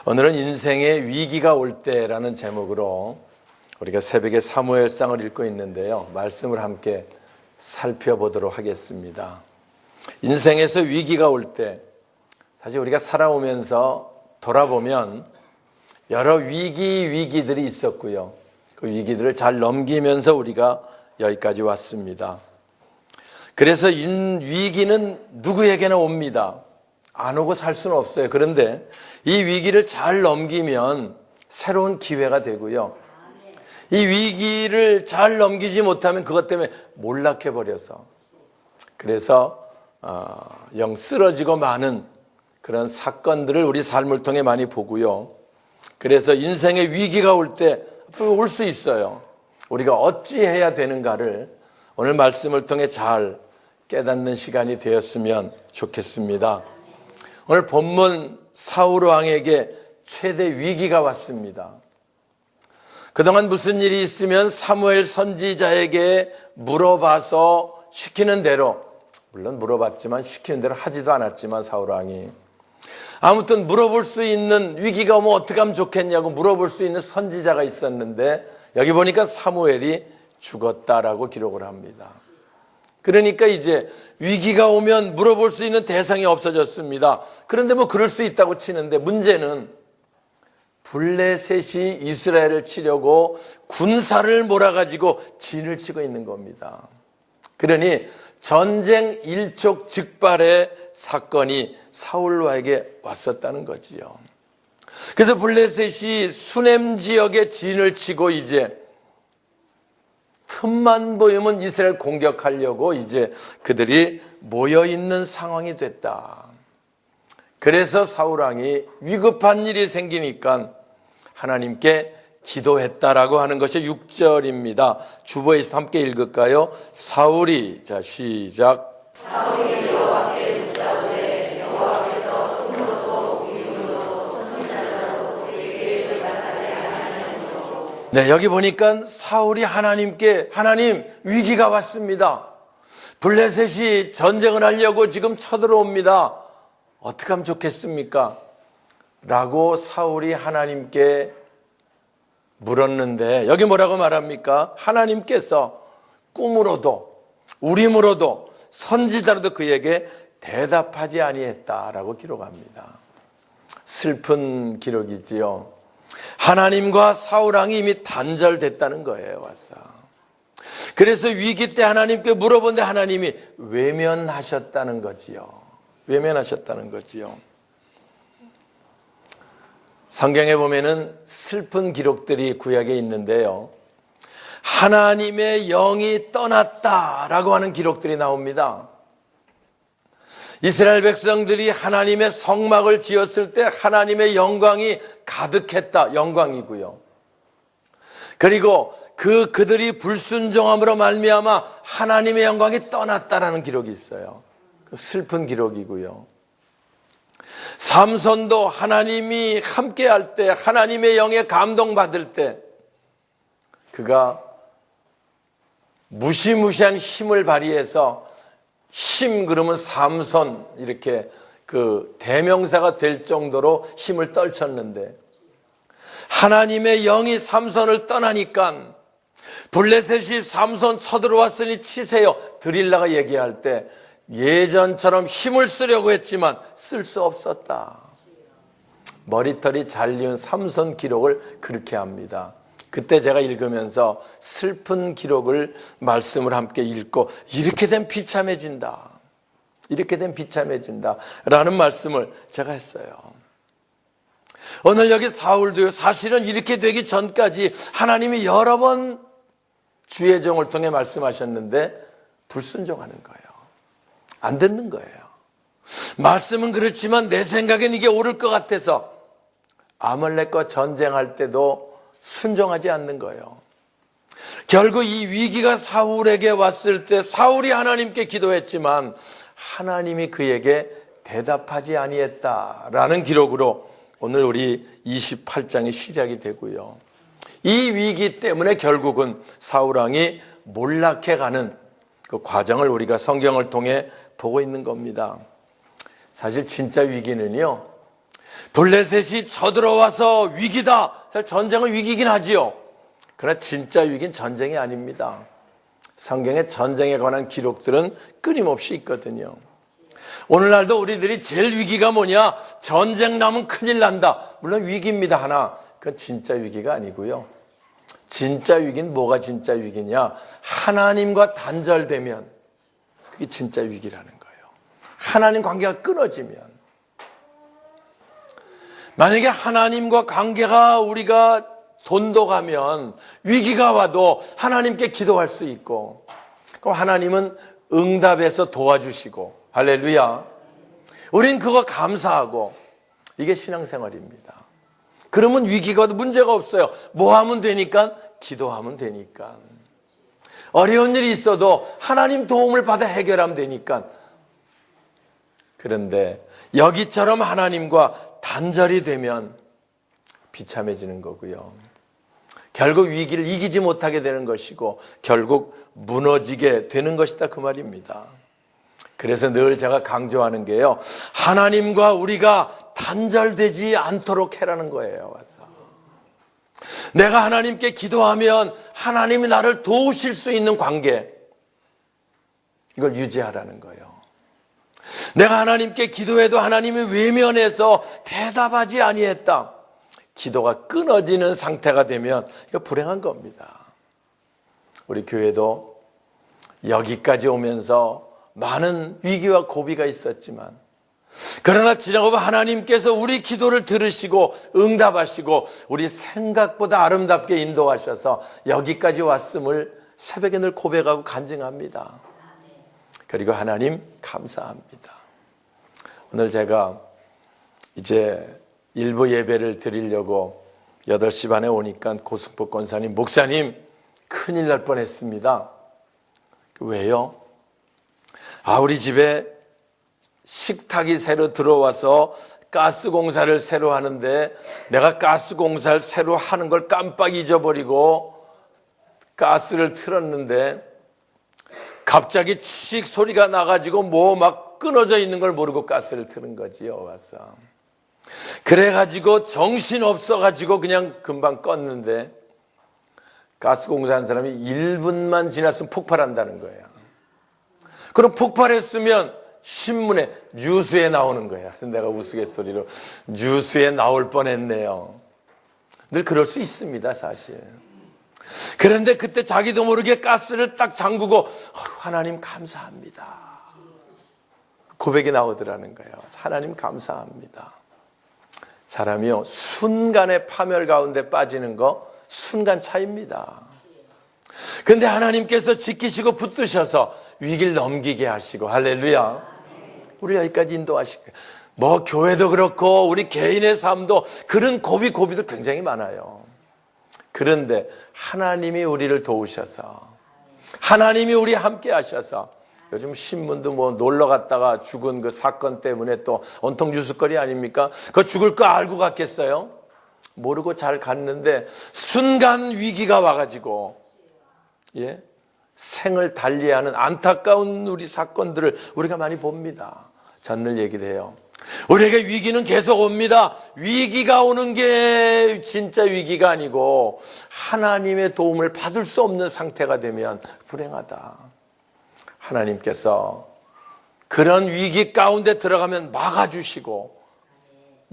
오늘은 인생의 위기가 올 때라는 제목으로 우리가 새벽에 사무엘상을 읽고 있는데요. 말씀을 함께 살펴보도록 하겠습니다. 인생에서 위기가 올 때, 사실 우리가 살아오면서 돌아보면 여러 위기들이 있었고요. 그 위기들을 잘 넘기면서 우리가 여기까지 왔습니다. 그래서 위기는 누구에게나 옵니다. 안 오고 살 수는 없어요. 그런데 이 위기를 잘 넘기면 새로운 기회가 되고요. 이 위기를 잘 넘기지 못하면 그것 때문에 몰락해버려서, 그래서 영 쓰러지고 마는 그런 사건들을 우리 삶을 통해 많이 보고요. 그래서 인생의 위기가 올 때 올 수 있어요. 우리가 어찌해야 되는가를 오늘 말씀을 통해 잘 깨닫는 시간이 되었으면 좋겠습니다. 오늘 본문 사울 왕에게 최대 위기가 왔습니다. 그동안 무슨 일이 있으면 사무엘 선지자에게 물어봐서 시키는 대로, 물론 물어봤지만 시키는 대로 하지도 않았지만 사울 왕이 아무튼 물어볼 수 있는, 위기가 오면 어떻게 하면 좋겠냐고 물어볼 수 있는 선지자가 있었는데 여기 보니까 사무엘이 죽었다라고 기록을 합니다. 그러니까 이제 위기가 오면 물어볼 수 있는 대상이 없어졌습니다. 그런데 뭐 그럴 수 있다고 치는데 문제는 블레셋이 이스라엘을 치려고 군사를 몰아가지고 진을 치고 있는 겁니다. 그러니 전쟁 일촉즉발의 사건이 사울왕에게 왔었다는 거지요. 그래서 블레셋이 수넴 지역에 진을 치고 이제 틈만 보이면 이스라엘 공격하려고 이제 그들이 모여있는 상황이 됐다. 그래서 사울왕이 위급한 일이 생기니까 하나님께 기도했다라고 하는 것이 6절입니다. 주보에서 함께 읽을까요? 사울이, 자 시작. 사울이 여호와께 묻자오되 여호와께서 손으로도 이름으로도 선지자들로 그에게 연락하지 아니하시고. 네, 여기 보니까 사울이 하나님께, 하나님 위기가 왔습니다. 블레셋이 전쟁을 하려고 지금 쳐들어옵니다. 어떻게 하면 좋겠습니까? 라고 사울이 하나님께 물었는데 여기 뭐라고 말합니까? 하나님께서 꿈으로도 우림으로도 선지자로도 그에게 대답하지 아니했다라고 기록합니다. 슬픈 기록이지요. 하나님과 사울왕이 이미 단절됐다는 거예요. 와서. 그래서 위기 때 하나님께 물어본데 하나님이 외면하셨다는 거지요. 외면하셨다는 거지요. 성경에 보면은 슬픈 기록들이 구약에 있는데요. 하나님의 영이 떠났다라고 하는 기록들이 나옵니다. 이스라엘 백성들이 하나님의 성막을 지었을 때 하나님의 영광이 가득했다. 영광이고요. 그리고 그들이 불순종함으로 말미암아 하나님의 영광이 떠났다라는 기록이 있어요. 슬픈 기록이고요. 삼손도 하나님이 함께할 때, 하나님의 영에 감동받을 때 그가 무시무시한 힘을 발휘해서 힘 그러면 삼손 이렇게 그 대명사가 될 정도로 힘을 떨쳤는데 하나님의 영이 삼손을 떠나니까 블레셋이 삼손 쳐들어왔으니 치세요 드릴라가 얘기할 때 예전처럼 힘을 쓰려고 했지만 쓸 수 없었다. 머리털이 잘리운 삼손 기록을 그렇게 합니다. 그때 제가 읽으면서 슬픈 기록을 말씀을 함께 읽고 이렇게 된 비참해진다. 이렇게 된 비참해진다 라는 말씀을 제가 했어요. 오늘 여기 사울도요. 사실은 이렇게 되기 전까지 하나님이 여러 번 주의 종을 통해 말씀하셨는데 불순종하는 거예요. 안 듣는 거예요. 말씀은 그렇지만 내 생각엔 이게 옳을 것 같아서 아말렉과 전쟁할 때도 순종하지 않는 거예요. 결국 이 위기가 사울에게 왔을 때 사울이 하나님께 기도했지만 하나님이 그에게 대답하지 아니했다라는 기록으로 오늘 우리 28장이 시작이 되고요. 이 위기 때문에 결국은 사울왕이 몰락해가는 그 과정을 우리가 성경을 통해 보고 있는 겁니다. 사실 진짜 위기는요, 블레셋이 쳐들어와서 위기다. 사실 전쟁은 위기긴 하지요. 그러나 진짜 위기는 전쟁이 아닙니다. 성경의 전쟁에 관한 기록들은 끊임없이 있거든요. 오늘날도 우리들이 제일 위기가 뭐냐? 전쟁 나면 큰일 난다. 물론 위기입니다, 하나. 그건 진짜 위기가 아니고요. 진짜 위기는 뭐가 진짜 위기냐? 하나님과 단절되면 그게 진짜 위기라는 거예요. 하나님 관계가 끊어지면. 만약에 하나님과 관계가 우리가 돈독하면 위기가 와도 하나님께 기도할 수 있고, 그럼 하나님은 응답해서 도와주시고, 할렐루야. 우린 그거 감사하고, 이게 신앙생활입니다. 그러면 위기가 와도 문제가 없어요. 뭐 하면 되니까? 기도하면 되니까. 어려운 일이 있어도 하나님 도움을 받아 해결하면 되니까. 그런데 여기처럼 하나님과 단절이 되면 비참해지는 거고요. 결국 위기를 이기지 못하게 되는 것이고 결국 무너지게 되는 것이다, 그 말입니다. 그래서 늘 제가 강조하는 게요, 하나님과 우리가 단절되지 않도록 해라는 거예요. 와서 내가 하나님께 기도하면 하나님이 나를 도우실 수 있는 관계, 이걸 유지하라는 거예요. 내가 하나님께 기도해도 하나님이 외면해서 대답하지 아니했다, 기도가 끊어지는 상태가 되면 이거 불행한 겁니다. 우리 교회도 여기까지 오면서 많은 위기와 고비가 있었지만, 그러나 지나고 하나님께서 우리 기도를 들으시고 응답하시고 우리 생각보다 아름답게 인도하셔서 여기까지 왔음을 새벽에 늘 고백하고 간증합니다. 그리고 하나님 감사합니다. 오늘 제가 이제 일부 예배를 드리려고 8시 반에 오니까 고승복 권사님, 목사님 큰일 날 뻔했습니다. 왜요? 우리 집에 식탁이 새로 들어와서 가스 공사를 새로 하는데 내가 가스 공사를 새로 하는 걸 깜빡 잊어버리고 가스를 틀었는데 갑자기 칙 소리가 나가지고 뭐 막 끊어져 있는 걸 모르고 가스를 틀은 거지요. 와서 그래가지고 정신 없어가지고 그냥 금방 껐는데 가스 공사하는 사람이 1분만 지났으면 폭발한다는 거예요. 그럼 폭발했으면 신문에, 뉴스에 나오는 거야. 내가 우스갯소리로 뉴스에 나올 뻔했네요. 늘 그럴 수 있습니다, 사실. 그런데 그때 자기도 모르게 가스를 딱 잠그고 하나님 감사합니다, 고백이 나오더라는 거예요. 하나님 감사합니다. 사람이요, 순간의 파멸 가운데 빠지는 거 순간 차이입니다. 그런데 하나님께서 지키시고 붙드셔서 위기를 넘기게 하시고, 할렐루야, 우리 여기까지 인도하시고, 뭐 교회도 그렇고 우리 개인의 삶도 그런 고비도 굉장히 많아요. 그런데 하나님이 우리를 도우셔서, 하나님이 우리 함께 하셔서, 요즘 신문도 뭐 놀러 갔다가 죽은 그 사건 때문에 또 온통 뉴스거리 아닙니까? 그거 죽을 거 알고 갔겠어요? 모르고 잘 갔는데 순간 위기가 와가지고, 예, 생을 달리하는 안타까운 우리 사건들을 우리가 많이 봅니다. 전 늘 얘기를 해요. 우리에게 위기는 계속 옵니다. 위기가 오는 게 진짜 위기가 아니고 하나님의 도움을 받을 수 없는 상태가 되면 불행하다. 하나님께서 그런 위기 가운데 들어가면 막아주시고,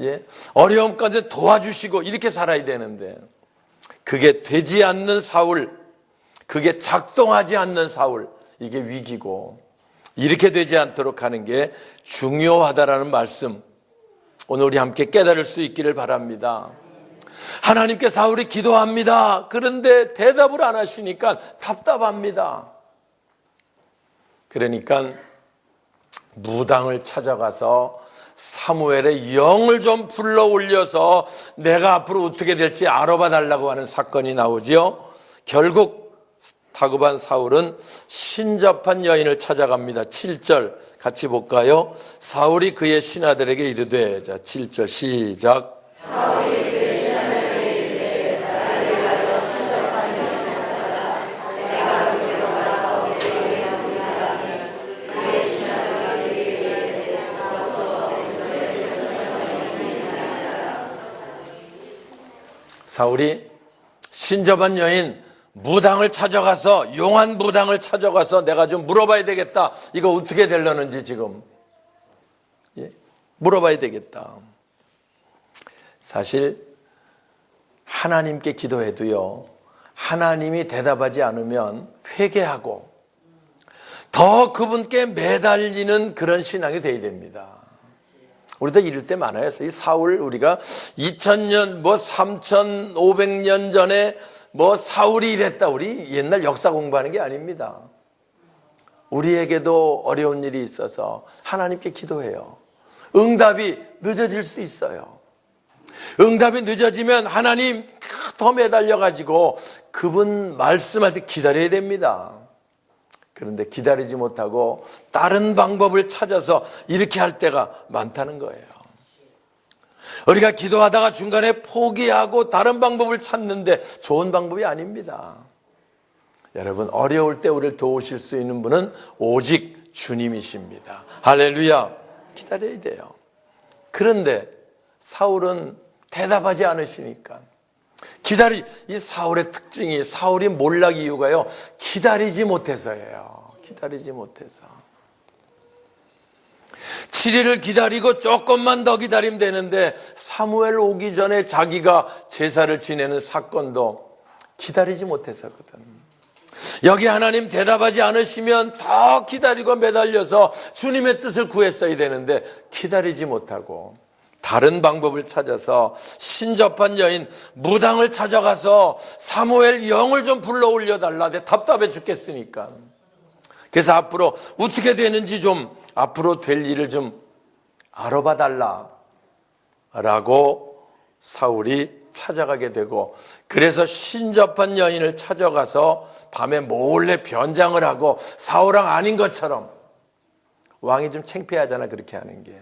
예, 어려움 가운데 도와주시고 이렇게 살아야 되는데 그게 되지 않는 사울, 그게 작동하지 않는 사울, 이게 위기고, 이렇게 되지 않도록 하는 게 중요하다라는 말씀, 오늘 우리 함께 깨달을 수 있기를 바랍니다. 하나님께 사울이 기도합니다. 그런데 대답을 안 하시니까 답답합니다. 그러니까 무당을 찾아가서 사무엘의 영을 좀 불러 올려서 내가 앞으로 어떻게 될지 알아봐 달라고 하는 사건이 나오지요. 결국 다급한 사울은 신접한 여인을 찾아갑니다. 7절 같이 볼까요? 사울이 그의 신하들에게 이르되, 자 7절 시작. 사울이 그의 신하들에게 이르되 나를 위하여 신접한 여인을 찾아라. 내가 그에로 가서 그에게 명령하니 그의 신하들이 그에게 데려가서 그의 신접한 여인을 사울이 신접한 여인 무당을 찾아가서, 용한 무당을 찾아가서 내가 좀 물어봐야 되겠다. 이거 어떻게 되려는지 지금 물어봐야 되겠다. 사실 하나님께 기도해도요, 하나님이 대답하지 않으면 회개하고 더 그분께 매달리는 그런 신앙이 되어야 됩니다. 우리도 이럴 때 많아요. 이 사울, 우리가 2000년, 3500년 전에 사울이 이랬다. 우리 옛날 역사 공부하는 게 아닙니다. 우리에게도 어려운 일이 있어서 하나님께 기도해요. 응답이 늦어질 수 있어요. 응답이 늦어지면 하나님 더 매달려가지고 그분 말씀할 때 기다려야 됩니다. 그런데 기다리지 못하고 다른 방법을 찾아서 이렇게 할 때가 많다는 거예요. 우리가 기도하다가 중간에 포기하고 다른 방법을 찾는데 좋은 방법이 아닙니다. 여러분, 어려울 때 우리를 도우실 수 있는 분은 오직 주님이십니다. 할렐루야. 기다려야 돼요. 그런데 사울은 대답하지 않으시니까 이 사울의 특징이, 사울이 몰락 이유가요, 기다리지 못해서예요. 기다리지 못해서. 7일을 기다리고 조금만 더 기다리면 되는데 사무엘 오기 전에 자기가 제사를 지내는 사건도 기다리지 못해서거든. 여기 하나님 대답하지 않으시면 더 기다리고 매달려서 주님의 뜻을 구했어야 되는데 기다리지 못하고 다른 방법을 찾아서 신접한 여인 무당을 찾아가서 사무엘 영을 좀 불러 올려달라. 내가 답답해 죽겠으니까. 그래서 앞으로 어떻게 되는지 좀, 앞으로 될 일을 좀 알아봐 달라 라고 사울이 찾아가게 되고, 그래서 신접한 여인을 찾아가서 밤에 몰래 변장을 하고 사울왕 아닌 것처럼, 왕이 좀 창피하잖아 그렇게 하는 게.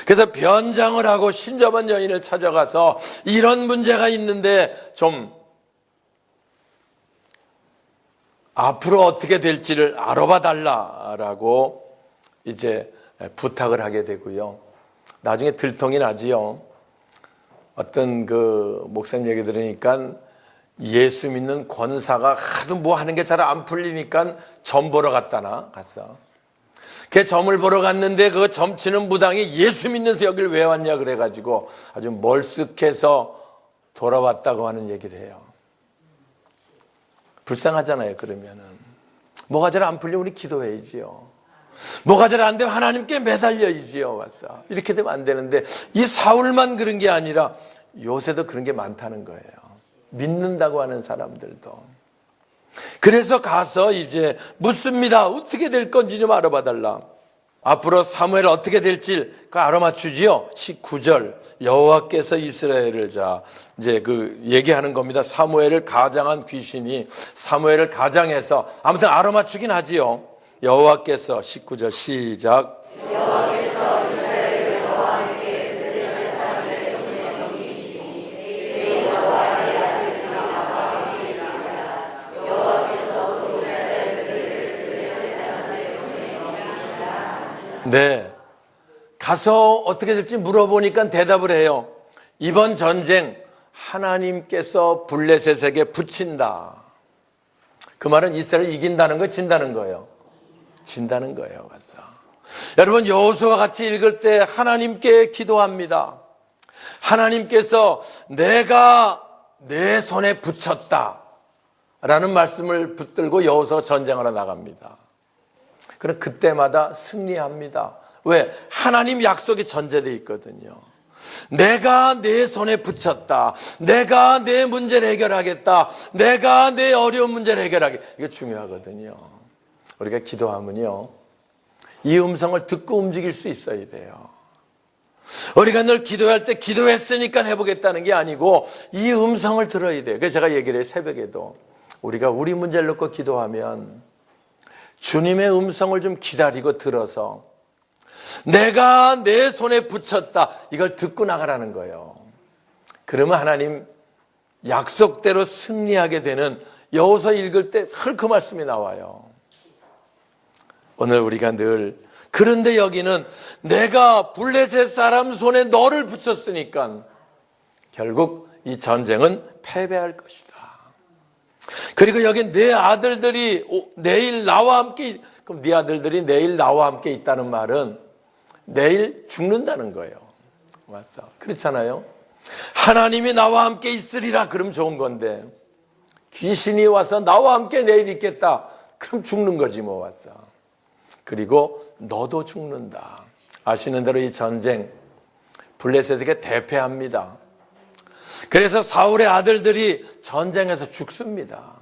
그래서 변장을 하고 신접한 여인을 찾아가서 이런 문제가 있는데 좀 앞으로 어떻게 될지를 알아봐 달라라고 이제 부탁을 하게 되고요. 나중에 들통이 나지요. 어떤 그 목사님 얘기 들으니까 예수 믿는 권사가 하도 뭐 하는 게 잘 안 풀리니까 점 보러 갔어. 그 점을 보러 갔는데 그 점치는 무당이 예수 믿는서 여길 왜 왔냐 그래가지고 아주 멀쓱해서 돌아왔다고 하는 얘기를 해요. 불쌍하잖아요. 그러면은 뭐가 잘 안 풀리면 우리 기도해야지요. 뭐가 잘 안 되면 하나님께 매달려야지요. 와서 이렇게 되면 안 되는데, 이 사울만 그런 게 아니라 요새도 그런 게 많다는 거예요. 믿는다고 하는 사람들도. 그래서 가서 이제 묻습니다. 어떻게 될 건지 좀 알아봐 달라. 앞으로 사무엘 어떻게 될지 알아맞추지요. 19절 여호와께서 이스라엘을 이제 그 얘기하는 겁니다. 사무엘을 가장한 귀신이 사무엘을 가장해서 아무튼 알아맞추긴 하지요. 여호와께서 19절 시작. 여호와께서 이스라엘을 너와 함께 그들의 사람을 손에 넘기시니 내 여호와의 아들 나와 계시리라. 여호와께서 이스라엘을 그들의 사람을 손에 넘기시리라. 네, 가서 어떻게 될지 물어보니까 대답을 해요. 이번 전쟁 하나님께서 블레셋에게 붙인다. 그 말은 이스라엘 이긴다는 거, 진다는 거예요. 진다는 거예요. 가서. 여러분, 여호수아와 같이 읽을 때 하나님께 기도합니다. 하나님께서 내가 내 손에 붙였다 라는 말씀을 붙들고 여호수아가 전쟁하러 나갑니다. 그럼 그때마다 승리합니다. 왜? 하나님 약속이 전제되어 있거든요. 내가 내 손에 붙였다. 내가 내 문제를 해결하겠다. 내가 내 어려운 문제를 해결하겠다. 이게 중요하거든요. 우리가 기도하면요, 이 음성을 듣고 움직일 수 있어야 돼요. 우리가 늘 기도할 때 기도했으니까 해보겠다는 게 아니고 이 음성을 들어야 돼요. 그래서 제가 얘기를 해요. 새벽에도 우리가 우리 문제를 놓고 기도하면 주님의 음성을 좀 기다리고 들어서 내가 내 손에 붙였다, 이걸 듣고 나가라는 거예요. 그러면 하나님 약속대로 승리하게 되는, 여호수아 읽을 때 늘 그 말씀이 나와요. 오늘 우리가 늘, 그런데 여기는 내가 블레셋 사람 손에 너를 붙였으니까 결국 이 전쟁은 패배할 것이다. 그리고 여기 내 아들들이 내일 나와 함께, 그럼 네 아들들이 내일 나와 함께 있다는 말은 내일 죽는다는 거예요. 맞어. 그렇잖아요. 하나님이 나와 함께 있으리라 그럼 좋은 건데, 귀신이 와서 나와 함께 내일 있겠다 그럼 죽는 거지 뭐. 왔어. 그리고 너도 죽는다. 아시는 대로 이 전쟁 블레셋에게 대패합니다. 그래서 사울의 아들들이 전쟁에서 죽습니다.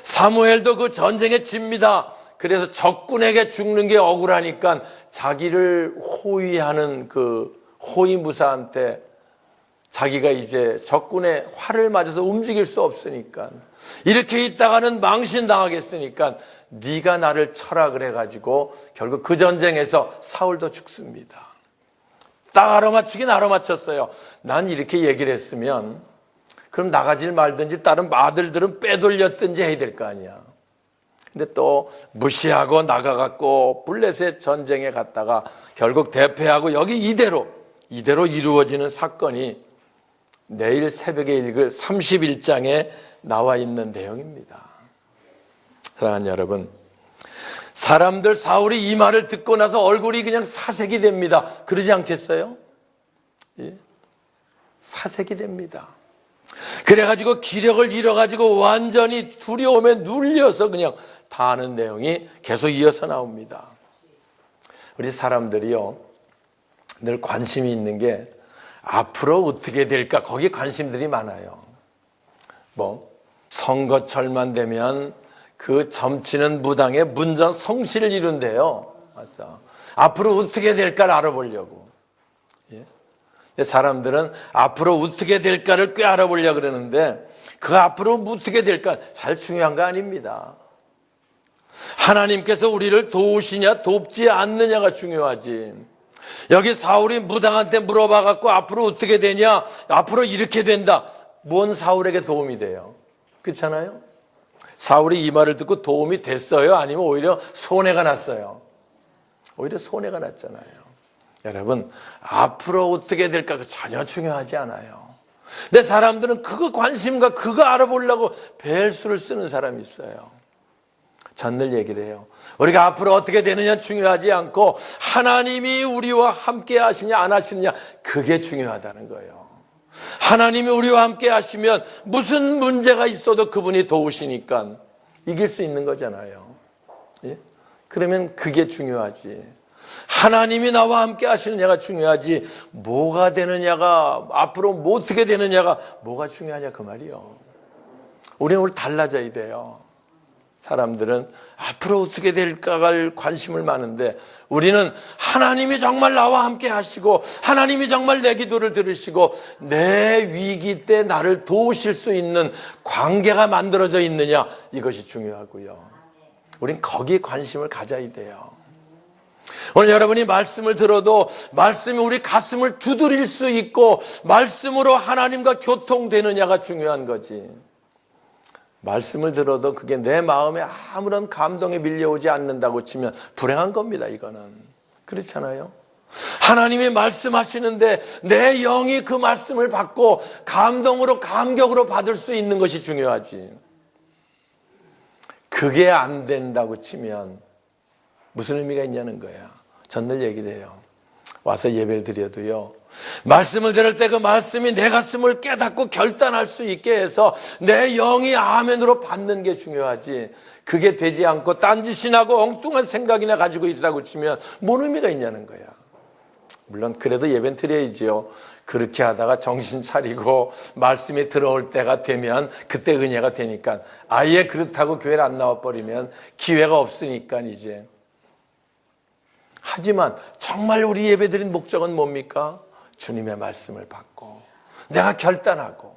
사무엘도 그 전쟁에 집니다. 그래서 적군에게 죽는 게 억울하니까 자기를 호위하는 그 호위무사한테 자기가 이제 적군의 활을 맞아서 움직일 수 없으니까, 이렇게 있다가는 망신당하겠으니까 네가 나를 쳐라 그래가지고 결국 그 전쟁에서 사울도 죽습니다. 딱 알아맞추긴 알아맞혔어요. 난 이렇게 얘기를 했으면 그럼 나가질 말든지 다른 아들들은 빼돌렸든지 해야 될 거 아니야. 근데 또 무시하고 나가갖고 블레셋 전쟁에 갔다가 결국 대패하고, 여기 이대로 이루어지는 사건이 내일 새벽에 읽을 31장에 나와 있는 내용입니다. 사랑하는 여러분, 사람들 사울이 이 말을 듣고 나서 얼굴이 그냥 사색이 됩니다. 그러지 않겠어요? 예? 사색이 됩니다. 그래가지고 기력을 잃어가지고 완전히 두려움에 눌려서 그냥 다 아는 내용이 계속 이어서 나옵니다. 우리 사람들이요, 늘 관심이 있는 게 앞으로 어떻게 될까, 거기에 관심들이 많아요. 뭐 선거철만 되면 그 점치는 무당의 문전 성시를 이룬대요. 맞아. 앞으로 어떻게 될까를 알아보려고. 예? 사람들은 앞으로 어떻게 될까를 꽤 알아보려고 그러는데, 그 앞으로 어떻게 될까 잘 중요한 거 아닙니다. 하나님께서 우리를 도우시냐 돕지 않느냐가 중요하지. 여기 사울이 무당한테 물어봐 갖고 앞으로 어떻게 되냐, 앞으로 이렇게 된다, 뭔 사울에게 도움이 돼요? 그렇잖아요. 사울이 이 말을 듣고 도움이 됐어요? 아니면 오히려 손해가 났어요? 오히려 손해가 났잖아요. 여러분, 앞으로 어떻게 될까 전혀 중요하지 않아요. 근데 사람들은 그거 관심과 그거 알아보려고 벨수를 쓰는 사람이 있어요. 전 늘 얘기를 해요. 우리가 앞으로 어떻게 되느냐 중요하지 않고 하나님이 우리와 함께 하시냐 안 하시느냐, 그게 중요하다는 거예요. 하나님이 우리와 함께 하시면 무슨 문제가 있어도 그분이 도우시니까 이길 수 있는 거잖아요. 예? 그러면 그게 중요하지. 하나님이 나와 함께 하시느냐가 중요하지, 뭐가 되느냐가, 앞으로 뭐 어떻게 되느냐가 뭐가 중요하냐 그 말이요. 우리는 오늘 달라져야 돼요. 사람들은 앞으로 어떻게 될까가 관심을 많은데, 우리는 하나님이 정말 나와 함께 하시고 하나님이 정말 내 기도를 들으시고 내 위기 때 나를 도우실 수 있는 관계가 만들어져 있느냐, 이것이 중요하고요. 우린 거기에 관심을 가져야 돼요. 오늘 여러분이 말씀을 들어도 말씀이 우리 가슴을 두드릴 수 있고 말씀으로 하나님과 교통되느냐가 중요한 거지. 말씀을 들어도 그게 내 마음에 아무런 감동이 밀려오지 않는다고 치면 불행한 겁니다. 이거는 그렇잖아요. 하나님이 말씀하시는데 내 영이 그 말씀을 받고 감동으로 감격으로 받을 수 있는 것이 중요하지. 그게 안 된다고 치면 무슨 의미가 있냐는 거야. 전 늘 얘기를 해요. 와서 예배를 드려도요, 말씀을 들을 때 그 말씀이 내 가슴을 깨닫고 결단할 수 있게 해서 내 영이 아멘으로 받는 게 중요하지, 그게 되지 않고 딴짓이나고 엉뚱한 생각이나 가지고 있다고 치면 뭔 의미가 있냐는 거야. 물론 그래도 예배는 드려야지요. 그렇게 하다가 정신 차리고 말씀이 들어올 때가 되면 그때 은혜가 되니까, 아예 그렇다고 교회를 안 나와버리면 기회가 없으니까 이제. 하지만 정말 우리 예배드린 목적은 뭡니까? 주님의 말씀을 받고 내가 결단하고.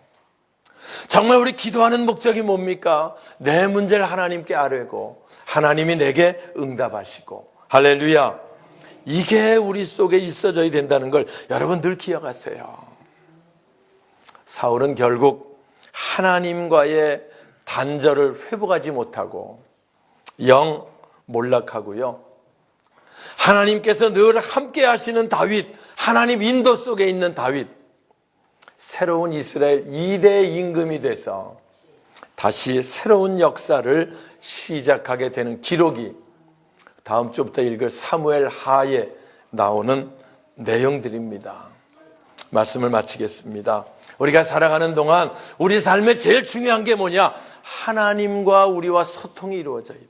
정말 우리 기도하는 목적이 뭡니까? 내 문제를 하나님께 아뢰고 하나님이 내게 응답하시고. 할렐루야. 이게 우리 속에 있어져야 된다는 걸 여러분 늘 기억하세요. 사울은 결국 하나님과의 단절을 회복하지 못하고 영 몰락하고요, 하나님께서 늘 함께 하시는 다윗, 하나님 인도 속에 있는 다윗, 새로운 이스라엘 2대 임금이 돼서 다시 새로운 역사를 시작하게 되는 기록이 다음 주부터 읽을 사무엘 하에 나오는 내용들입니다. 말씀을 마치겠습니다. 우리가 살아가는 동안 우리 삶에 제일 중요한 게 뭐냐? 하나님과 우리와 소통이 이루어져야 돼.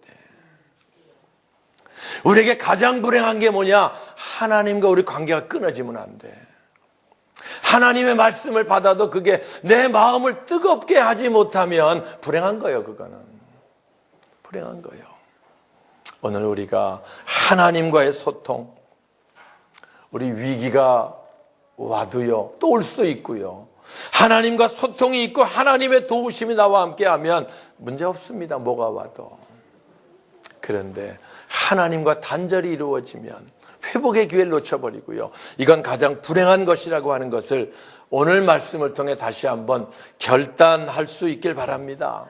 우리에게 가장 불행한 게 뭐냐? 하나님과 우리 관계가 끊어지면 안 돼. 하나님의 말씀을 받아도 그게 내 마음을 뜨겁게 하지 못하면 불행한 거예요. 그거는 불행한 거예요. 오늘 우리가 하나님과의 소통, 우리 위기가 와도요, 또 올 수도 있고요, 하나님과 소통이 있고 하나님의 도우심이 나와 함께하면 문제 없습니다. 뭐가 와도. 그런데 하나님과 단절이 이루어지면 회복의 기회를 놓쳐버리고요, 이건 가장 불행한 것이라고 하는 것을 오늘 말씀을 통해 다시 한번 결단할 수 있길 바랍니다.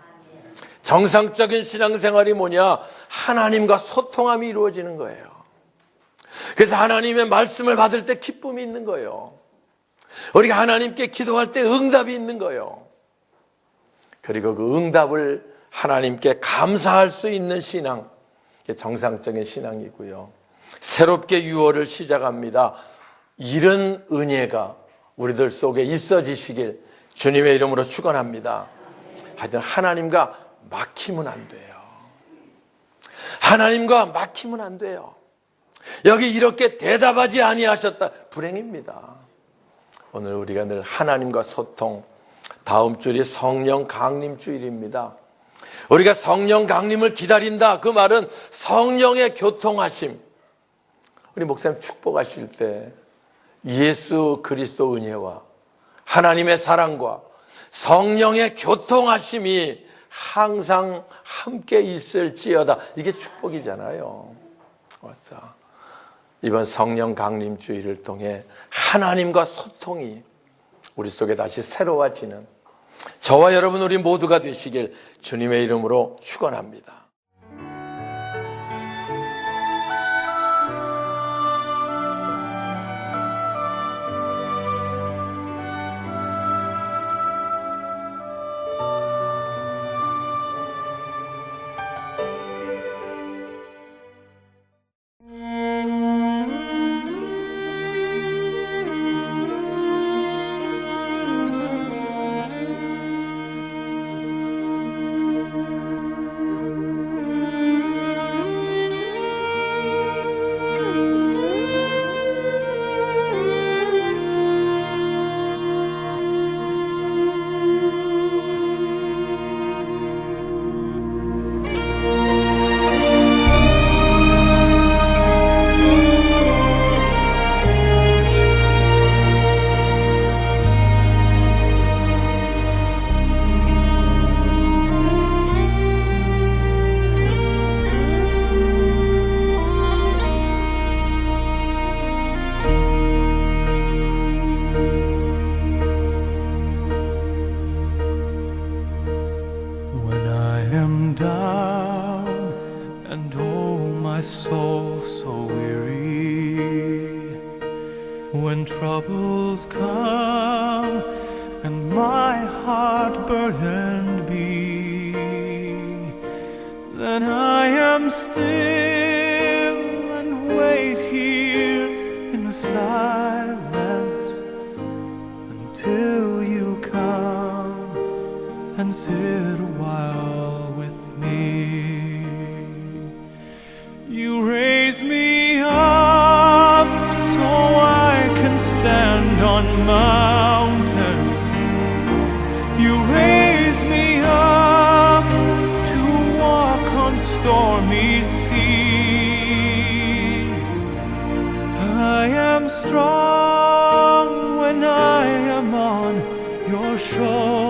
정상적인 신앙생활이 뭐냐? 하나님과 소통함이 이루어지는 거예요. 그래서 하나님의 말씀을 받을 때 기쁨이 있는 거예요. 우리가 하나님께 기도할 때 응답이 있는 거예요. 그리고 그 응답을 하나님께 감사할 수 있는 신앙, 이게 정상적인 신앙이고요. 새롭게 유월을 시작합니다. 이런 은혜가 우리들 속에 있어지시길 주님의 이름으로 축원합니다. 하여튼 하나님과 막히면 안 돼요. 하나님과 막히면 안 돼요. 여기 이렇게 대답하지 아니하셨다, 불행입니다. 오늘 우리가 늘 하나님과 소통, 다음 주일이 성령 강림 주일입니다. 우리가 성령 강림을 기다린다, 그 말은 성령의 교통하심. 우리 목사님 축복하실 때 예수 그리스도 은혜와 하나님의 사랑과 성령의 교통하심이 항상 함께 있을지어다, 이게 축복이잖아요. 와서 이번 성령 강림 주일을 통해 하나님과 소통이 우리 속에 다시 새로워지는 저와 여러분 우리 모두가 되시길 주님의 이름으로 축원합니다. When troubles come and my heart burdened be, then I am still and wait here in the silence until you come and sit a while with me. You raise me up so I can stand on mountains. You raise me up to walk on stormy seas. I am strong when I am on your shoulders.